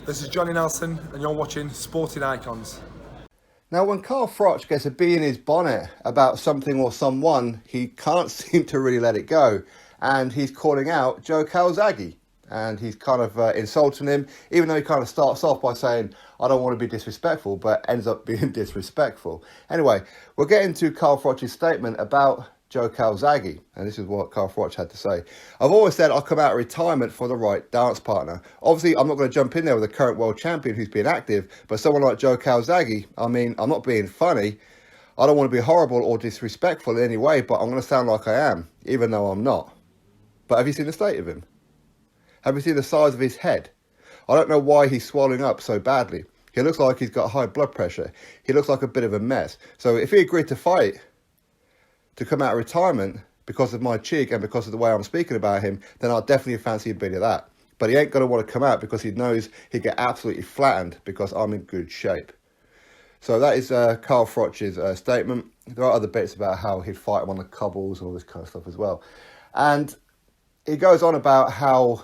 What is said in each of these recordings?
This is Johnny Nelson, and you're watching Sporting Icons. Now, when Carl Froch gets a bee in his bonnet about something or someone, he can't seem to really let it go. And he's calling out Joe Calzaghe. And he's kind of insulting him, even though he kind of starts off by saying, I don't want to be disrespectful, but ends up being disrespectful. Anyway, we'll get into Carl Froch's statement about Joe Calzaghe, and this is what Carl Froch had to say. I've always said I'll come out of retirement for the right dance partner. Obviously, I'm not going to jump in there with a current world champion who's been active, but someone like Joe Calzaghe, I mean, I'm not being funny. I don't want to be horrible or disrespectful in any way, but I'm going to sound like I am, even though I'm not. But have you seen the state of him? Have you seen the size of his head? I don't know why he's swelling up so badly. He looks like he's got high blood pressure. He looks like a bit of a mess. So if he agreed to fight, to come out of retirement because of my cheek and because of the way I'm speaking about him, then I'll definitely fancy a bit of that. But he ain't going to want to come out because he knows he'd get absolutely flattened because I'm in good shape. So that is Carl Froch's statement. There are other bits about how he'd fight him on the cobbles and all this kind of stuff as well. And he goes on about how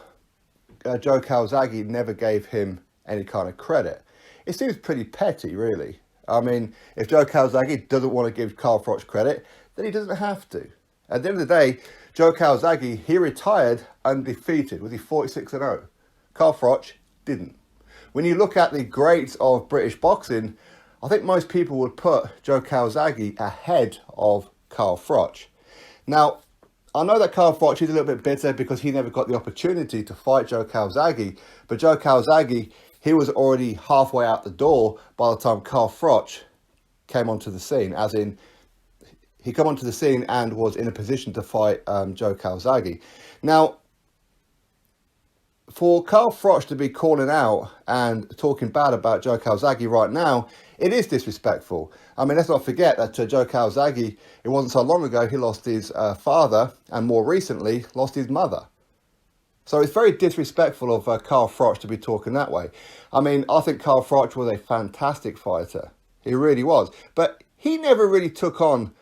Joe Calzaghe never gave him any kind of credit. It seems pretty petty, really. I mean, if Joe Calzaghe doesn't want to give Carl Froch credit, then he doesn't have to. At the end of the day, Joe Calzaghe, he retired undefeated. Was he 46-0? Carl Froch didn't. When you look at the greats of British boxing, I think most people would put Joe Calzaghe ahead of Carl Froch. Now, I know that Carl Froch is a little bit bitter because he never got the opportunity to fight Joe Calzaghe, but Joe Calzaghe, he was already halfway out the door by the time Carl Froch came onto the scene, as in, he came onto the scene and was in a position to fight Joe Calzaghe. Now, for Carl Froch to be calling out and talking bad about Joe Calzaghe right now, it is disrespectful. I mean, let's not forget that Joe Calzaghe, it wasn't so long ago, he lost his father and more recently lost his mother. So it's very disrespectful of Carl Froch to be talking that way. I mean, I think Carl Froch was a fantastic fighter. He really was. But he never really took on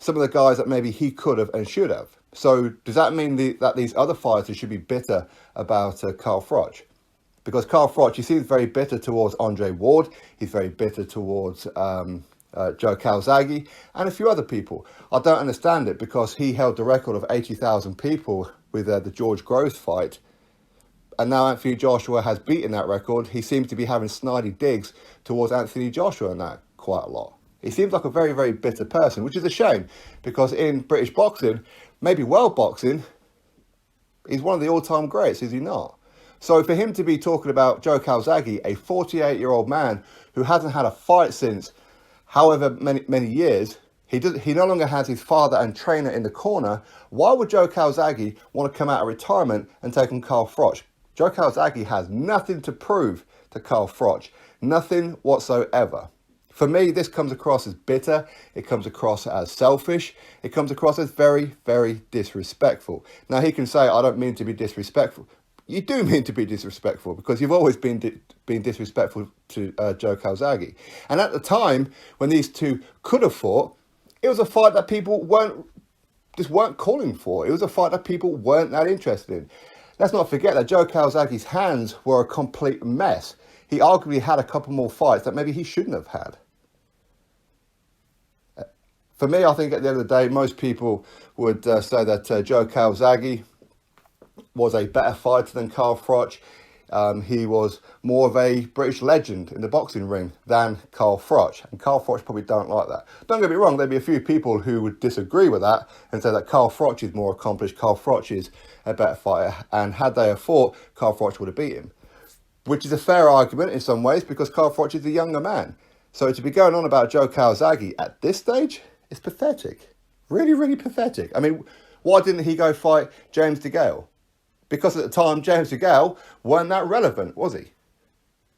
some of the guys that maybe he could have and should have. So does that mean that these other fighters should be bitter about Carl Froch? Because Carl Froch, he seems very bitter towards Andre Ward. He's very bitter towards Joe Calzaghe and a few other people. I don't understand it because he held the record of 80,000 people with the George Groves fight. And now Anthony Joshua has beaten that record. He seems to be having snidey digs towards Anthony Joshua and that quite a lot. He seems like a very, very bitter person, which is a shame because in British boxing, maybe world boxing, he's one of the all-time greats, is he not? So for him to be talking about Joe Calzaghe, a 48-year-old man who hasn't had a fight since however many years, he no longer has his father and trainer in the corner. Why would Joe Calzaghe want to come out of retirement and take on Carl Froch? Joe Calzaghe has nothing to prove to Carl Froch, nothing whatsoever. For me, this comes across as bitter, it comes across as selfish, it comes across as very, very disrespectful. Now, he can say, I don't mean to be disrespectful. You do mean to be disrespectful because you've always been disrespectful to Joe Calzaghe. And at the time, when these two could have fought, it was a fight that people weren't calling for. It was a fight that people weren't that interested in. Let's not forget that Joe Calzaghe's hands were a complete mess. He arguably had a couple more fights that maybe he shouldn't have had. For me, I think at the end of the day, most people would say that Joe Calzaghe was a better fighter than Carl Froch. He was more of a British legend in the boxing ring than Carl Froch. And Carl Froch probably don't like that. Don't get me wrong, there'd be a few people who would disagree with that and say that Carl Froch is more accomplished, Carl Froch is a better fighter. And had they have fought, Carl Froch would have beat him. Which is a fair argument in some ways because Carl Froch is a younger man. So to be going on about Joe Calzaghe at this stage is pathetic. Really, really pathetic. I mean, why didn't he go fight James DeGale? Because at the time, James DeGale weren't that relevant, was he?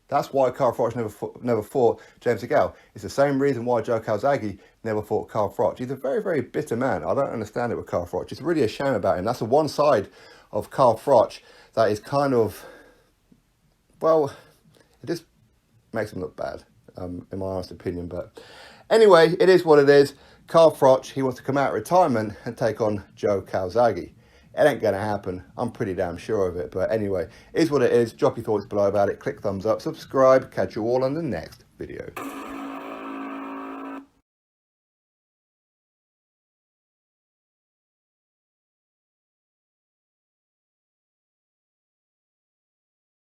That's why Carl Froch never fought James DeGale. It's the same reason why Joe Calzaghe never fought Carl Froch. He's a very, very bitter man. I don't understand it with Carl Froch. It's really a shame about him. That's the one side of Carl Froch that is kind of, well, it just makes him look bad, in my honest opinion. But anyway, it is what it is. Carl Froch, he wants to come out of retirement and take on Joe Calzaghe. It ain't going to happen. I'm pretty damn sure of it. But anyway, is what it is. Drop your thoughts below about it. Click thumbs up, subscribe. Catch you all on the next